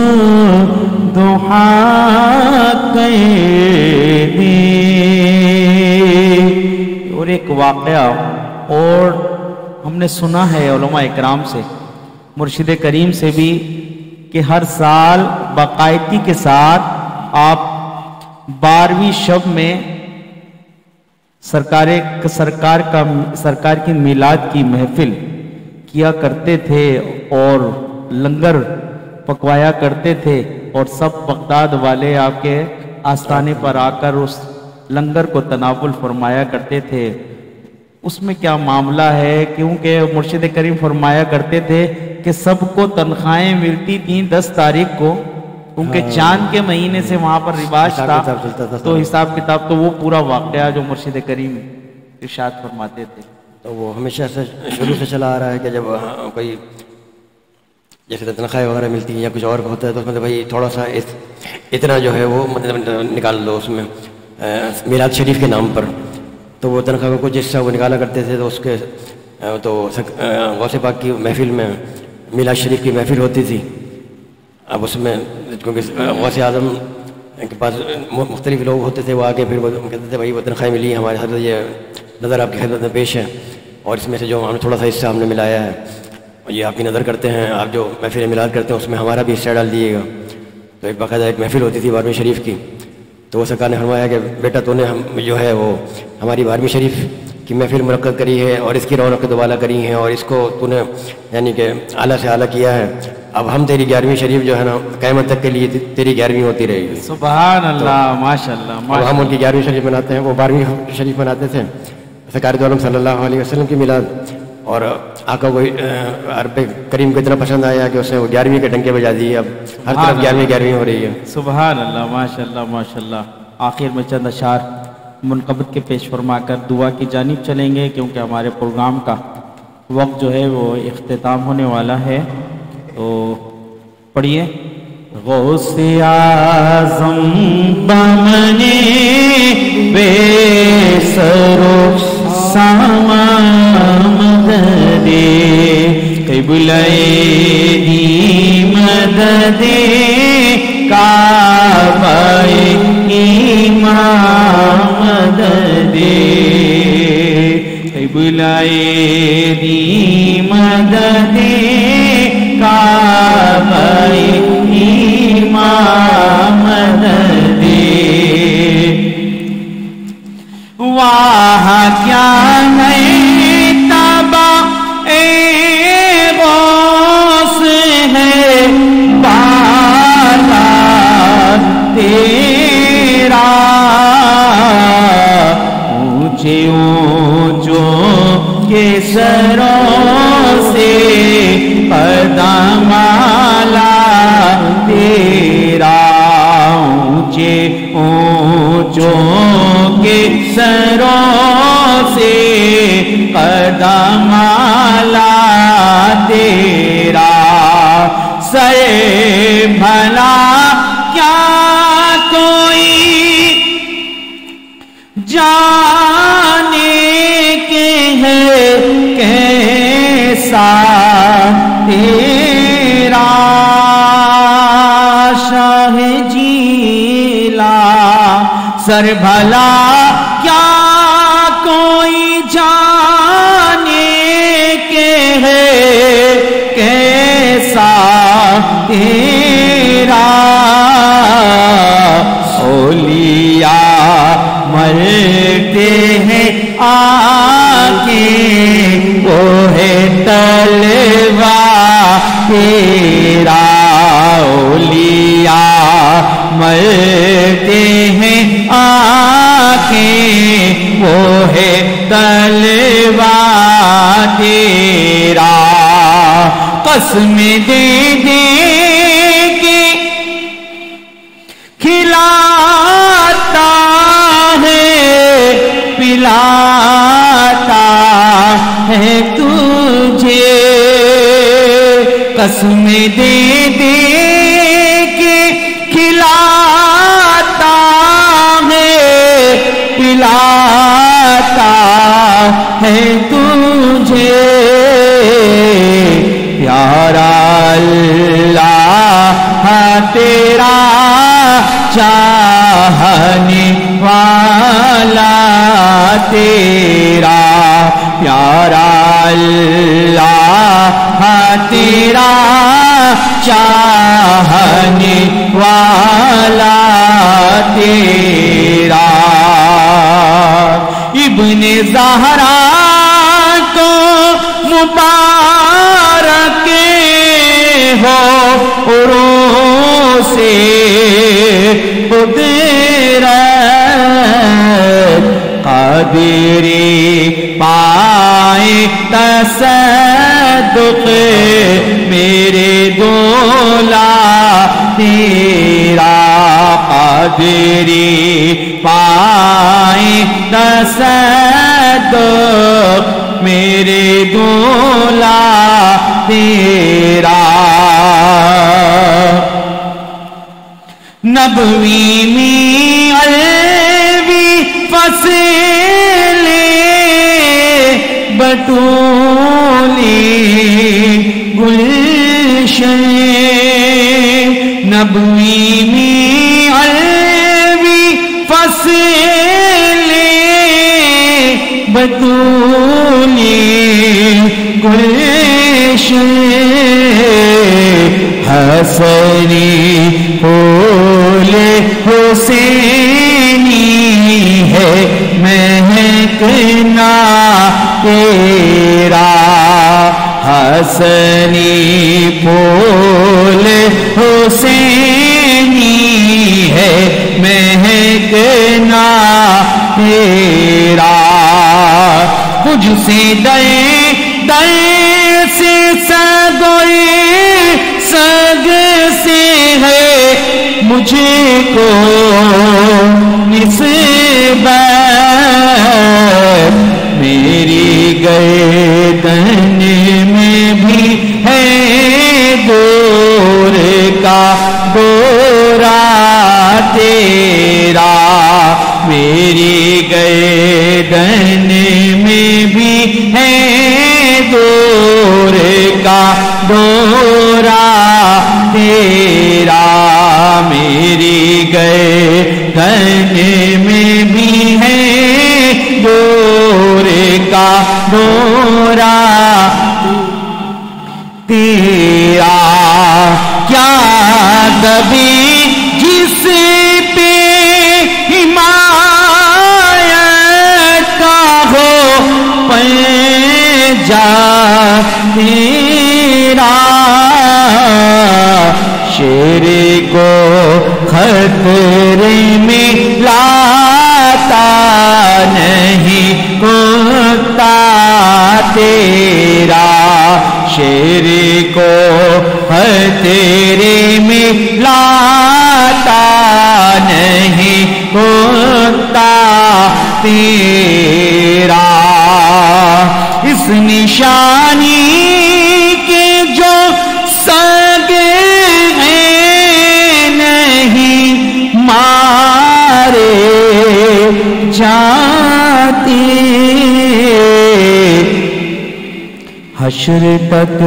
ضحیٰ کر دے اور ایک واقعہ اور ہم نے سنا ہے علماء اکرام سے مرشد کریم سے بھی کہ ہر سال باقاعدگی کے ساتھ آپ 12ویں شب میں سرکار کی میلاد کی محفل کیا کرتے تھے اور لنگر پکوایا کرتے تھے اور سب بغداد والے آپ کے آستانے پر آ کر اس لنگر کو تناول فرمایا کرتے تھے اس میں کیا معاملہ ہے کیونکہ مرشد کریم فرمایا کرتے تھے کہ سب کو تنخواہیں ملتی تھیں 10 تاریخ کو کیونکہ چاند کے مہینے سے وہاں پر رواج تھا تو حساب کتاب تو وہ پورا واقعہ جو مرشد کریم ارشاد فرماتے تھے تو وہ ہمیشہ سے شروع سے چلا آ رہا ہے کہ جب کوئی جیسے تنخواہیں وغیرہ ملتی ہیں یا کچھ اور ہوتا ہے تو اس میں بھائی تھوڑا سا اتنا جو ہے وہ مطلب نکال دو اس میں میلاد شریف کے نام پر تو وہ تنخواہ کو جس سے وہ نکالا کرتے تھے تو اس کے تو غوث پاک کی محفل میں میلاد شریف کی محفل ہوتی تھی اب اس میں کیونکہ غوث اعظم کے پاس مختلف لوگ ہوتے تھے وہ آگے پھر وہ کہتے تھے بھائی وہ تنخواہیں ملی ہیں ہمارے حضرت یہ نظر آپ کی خدمت میں پیش ہے اور اس میں سے جو ہم نے تھوڑا سا حصہ ہم نے ملایا ہے یہ آپ کی نظر کرتے ہیں آپ جو محفل میلاد کرتے ہیں اس میں ہمارا بھی حصہ ڈال دیے گا تو ایک باقاعدہ ایک محفل ہوتی تھی 12ویں شریف کی تو وہ سرکار نے فرمایا کہ بیٹا تو نے ہم جو ہے وہ ہماری 12ویں شریف کی محفل منعقد کری ہے اور اس کی رونق دوبالا کری ہیں اور اس کو تو نے یعنی کہ اعلیٰ سے اعلیٰ کیا ہے اب ہم تیری 11ویں شریف جو ہے نا قیامت تک کے لیے تیری 11ویں ہوتی رہے گی سبحان اللہ ماشاء اللہ ہم ان کی 11ویں شریف مناتے ہیں وہ 12ویں شریف مناتے تھے سرکار دو عالم صلی اللہ علیہ وسلم کی میلاد اور آقا کو عرب کریم کو اتنا پسند آیا کہ اس نے وہ 11ویں کے ڈنکے بجا دیے اب ہر طرف 11ویں ہو رہی ہے سبحان اللہ ماشاء اللہ ماشاء اللہ آخر میں چند اشعار منقبت کے پیش فرما کر دعا کی جانب چلیں گے کیونکہ ہمارے پروگرام کا وقت جو ہے وہ اختتام ہونے والا ہے تو پڑھیے غوث اعظم بمنے بے سرو سامان مدد قبلہ دی مدد کعبہ امام مدد قبلہ دی مدد کعبہ تیرا اونچے اونچوں کے سروں سے قدم اعلیٰ تیرا اونچے اونچوں کے سروں سے قدم اعلیٰ تیرا سر بھلا کیا کوئی جانے کے ہے کیسا تیرا شاہ جیلا سر بھلا کیا کوئی جانے کے ہے کیسا تیرا اولیاء مرتے ہیں آگے وہ ہے تلوا تیرا اولیاء مرتے ہیں آگے وہ ہے تلوا تیرا قسم دے دے کے کھلاتا ہے پلاتا ہے تجھے قسم دے دے کے کھلاتا ہے پلاتا ہے تجھے پیارا اللہ تیرا چاہنے والا تیرا پیارا اللہ تیرا چاہنے والا تیرا ابن زہرا کو مبارک ہو عروس قدرت قادری پائے تصدق میرے دولا تیرا قادری پائے تصدق میرے دولا تیرا نبوی میں علوی فصلے بطولی گلشن نبوی میں علوی فصلے بطولی گلشن حسنی پھول حسینی ہے مہکنا تیرا حسنی پھول حسینی ہے مہکنا تیرا کچھ سے دے دے سے سگوئی سگ سے ہے مجھے کو نسبت میری گردن میں بھی ہے دور کا دورہ تیرا میری گردن میں بھی ہے دور کا دورہ تیرا میری گردن میں بھی ہے دور کا دورہ تیرا کیا کبھی جس پہ حمایت کا ہو پنجہ تیرا شیر کو خط شعر میں لاتا نہیں کتا تیرا شعر کو ہے تیرے میں لاتا نہیں کتا تیرا اس نشانی کے جو سگ ہیں نہیں مارے جاتے حشر تک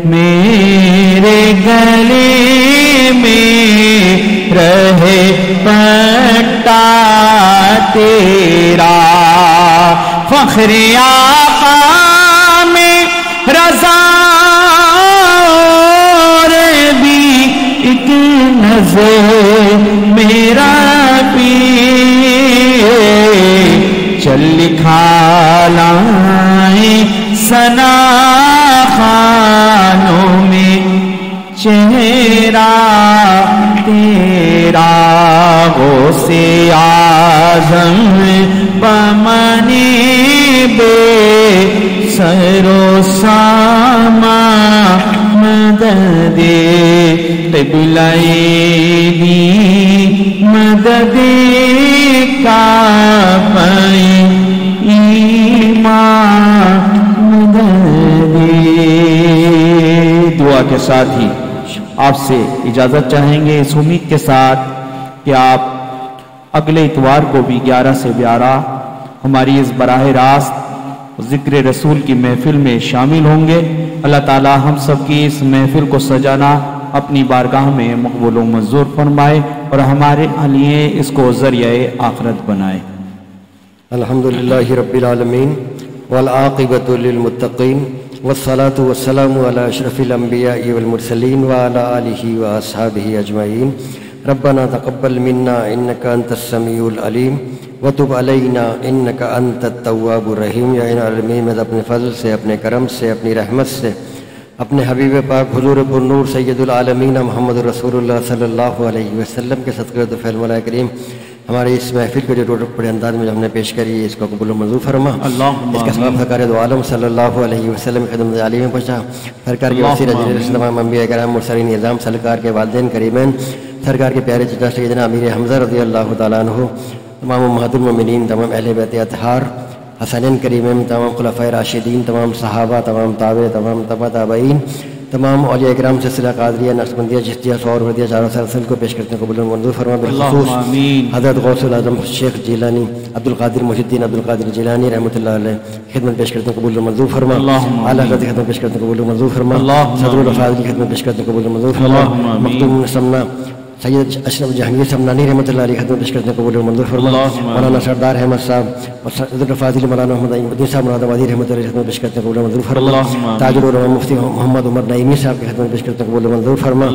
میرے گلے میں رہے پٹا تیرا فخر آقا میں رضا اور بھی ایک نظر میرا پیر چل کھالائیں ثنا خانوں میں چہرہ تیرا غوث اعظم بمنی بے سر و ساما مدد قبلینی مدد کا پائی ایمان مدد دعا کے ساتھ ہی آپ سے اجازت چاہیں گے اس امید کے ساتھ کہ آپ اگلے اتوار کو بھی 11 سے 12 ہماری اس براہ راست ذکر رسول کی محفل میں شامل ہوں گے۔ اللہ تعالی ہم سب کی اس محفل کو سجانا اپنی بارگاہ میں مقبول و منظور فرمائے اور ہمارے لیے اس کو ذریعہ آخرت بنائے۔ الحمدللہ رب العالمین والعاقبۃ للمتقین والصلاة والسلام علی اشرف الانبیاء والمرسلین وعلی آلہ واصحابہ اجمعین۔ ربنا تقبل منا انک انت السمیع العلیم وتب علینا انک انت التواب الرحیم۔ یا العالمین میں اپنے فضل سے، اپنے کرم سے، اپنی رحمت سے، اپنے حبیب پاک حضور پر نور سید العالمین محمد رسول اللہ صلی اللہ علیہ وسلم کے صدقے و فعل مولا کریم ہمارے اس محفل کو جو بڑے انداز میں ہم نے پیش کری ہے اس کو قبول و منظور فرما۔ اس کا سبب سرکار دو عالم صلی اللہ علیہ وسلم کی خدمت عالی میں پہنچا۔ سرکار کے وسیلہ جلیل تمام انبیاء کرام مرسلین نظام، سرکار کے والدین کریمین، سرکار کے پیارے چچا سیدنا امیر حمزہ رضی اللہ تعالیٰ عنہ، تمام امہات المومنین، تمام اہل بیت اطہار، حسنین کریمین، تمام خلفائے راشدین، تمام صحابہ، تمام تابعین، تمام تبع تابعین، تمام اولیاء اکرام سلسلہ قادریہ، نقشبندیہ، چشتیہ، سہروردیہ، چاروں سلسل کو پیش کرتے ہیں قبول و منظور فرما۔ بالخصوص حضرت غوث العظم شیخ جیلانی عبدالقادر محی الدین عبدالقادر جیلانی رحمۃ اللہ علیہ خدمت پیش کرتے ہیں قبول و منظور فرما۔ اعلیٰ حضرت خدمت پیش کرتے ہیں قبول و منظور فرما۔ صدر الفاظ کی خدمت پیش کرتے ہیں قبول و منظور فرما۔ مخدوم سمنا سید اشرف جہانگیر سمنانی رحمۃ اللہ علیہ خدمت پیش کرتے ہیں قبول و منظور فرما۔ مولانا سردار احمد صاحب اور صدر فاضل مولانا محمد الدین صاحب مراد آبادی رحمۃ اللہ علیہ خدمت پیش کرتے ہیں قبول و منظور فرما۔ تاج العلماء مفتی محمد عمر نعیمی صاحب کی خدمت پیش کرتے ہیں قبول و منظور فرما۔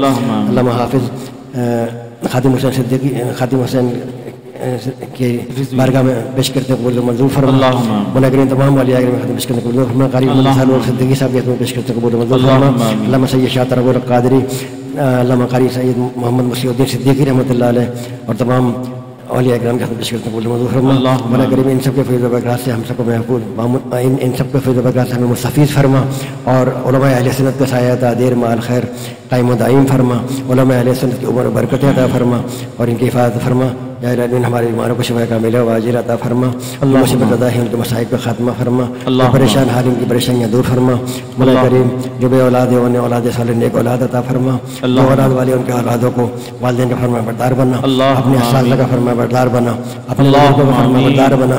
علامہ حافظ خادم حسین صدیقی خادم حسین کی بارگاہ میں پیش کرتے ہیں قبول و منظور فرما۔ مولا کریم تمام اولیاء کرام خدمت پیش کرتے ہیں قبول و منظور فرما۔ قاری محمد صالح صدیقی صاحب کی خدمت پیش کرتے ہیں قبول و منظور فرما۔ علامہ سید شاہ طرب القادری، علامہ قاری سید محمد مسیح الدین صدیقی رحمۃ اللہ علیہ اور تمام اولیاء کرام کی خدمت پیش کرتے ہیں قبول و منظور فرما۔ مولا کریم ان سب کے فیض و برکات سے ہم سب کو محفوظ ان سب کے فیض و برکات سے ہمیں مستفیض فرما اور علماء اہل سنت کا سایہ عطا دیر مال خیر قائم و دائم فرما۔ علماء اہل سنت کی عمر و برکت عطا فرما اور ان کی حفاظت فرما۔ یا الہی ہمارے بیماروں کو شفا کاملہ و عاجلہ عطا فرما۔ مصیبت زدہ ہیں ان کے مصائب کا خاتمہ فرما۔ پریشان حال ان کی پریشانیاں دور فرما۔ مولا کریم جو بے اولاد ہے انہیں اولاد صالح نیک اولاد عطا فرما۔ جو اولاد والے ان کے اولادوں کو والدین کا فرما بردار بنا، اپنے اساتذہ کا فرما بردار بنا، اپنے لوگوں کا فرما بردار بنا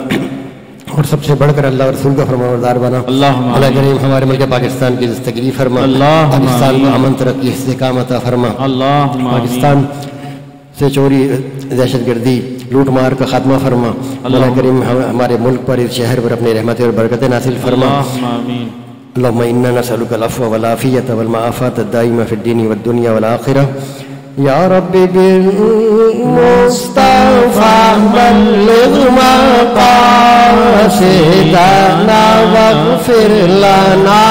اور سب سے بڑھ کر اللہ اور رسول کا فرما بردار بنا۔ اللہ کریم ہمارے ملک پاکستان کی دستگیری فرما، پاکستان کو امن ترقی استحکام عطا فرما۔ پاکستان سے چوری دہشت گردی لوٹ مار کا خاتمہ فرما۔ اللہ کریم ہمارے ملک پر اس شہر پر اپنی رحمت اور برکتیں نازل فرما۔ اللہم انا نسألک العفو والعافیۃ والمعافاۃ الدائمہ فی الدین والدنیا والآخرہ۔ یا رب بالمصطفیٰ بلغ مقاصدنا واغفر لنا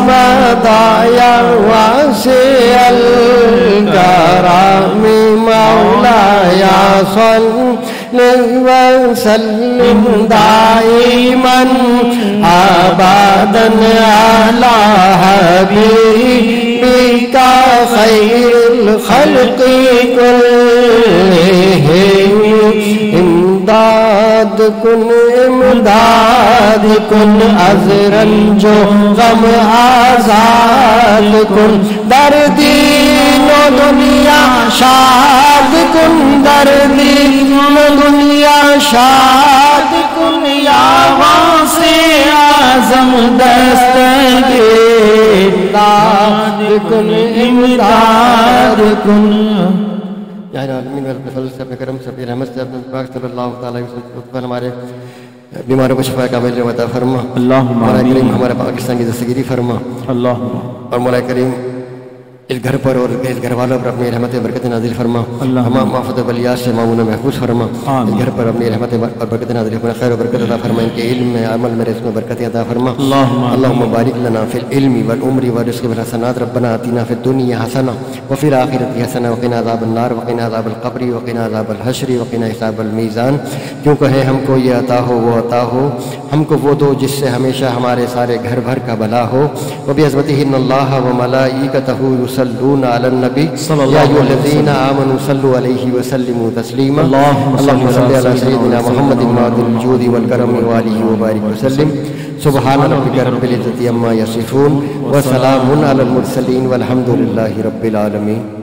مدایا واسع الكرم مولایا صل وسلم دائما ابدا على حبيبك خير الخلق كلهم امداد کن عذرا جو غم آزاد کن در دین و دنیا شاد کن در دین و دنیا شاد کن یا واسع اعظم دستگیر امداد کن یا العالمین اپنے فضل سے اپنے کرم سے اپنی رحمت سے اپنے پاک صلی اللہ تعالی وسلم ہمارے بیماروں کو شفا کامل عطا فرما مولا کریم ہمارے پاکستان کی دستگیری فرما اور مولا کریم اس گھر پر اور اس گھر والوں پر اپنی رحمت برکت نازل فرما تمام آفت و بلیات سے معمون محفوظ فرما اس گھر پر اپنی رحمت اور برکت نازل فرما خیر و برکت عطا فرما ان کے علم میں عمل میں رزق میں برکت عطا فرما اللهم بارک لنا فی العلم والعمر والرزق والحسنات ربنا آتنا فی الدنیا حسنہ وفی الآخرۃ حسنہ وقنا عذاب النار وقنا عذاب القبر وقنا عذاب الحشر وقنا حساب الميزان کیوں کہے ہم کو یہ عطا ہو وہ عطا ہو ہم کو وہ دو جس سے ہمیشہ ہمارے سارے گھر بھر کا بھلا ہو وبعظمتہ ان اللہ وملائکتہ يصلون على النبي يا أيها الذين آمنوا صلوا عليه وسلموا تسليما اللهم صل على سيدنا محمد معدن الجود والكرم وآله وبارك وسلم سبحان ربك رب العزة عما يصفون وسلام على المرسلين والحمد لله رب العالمين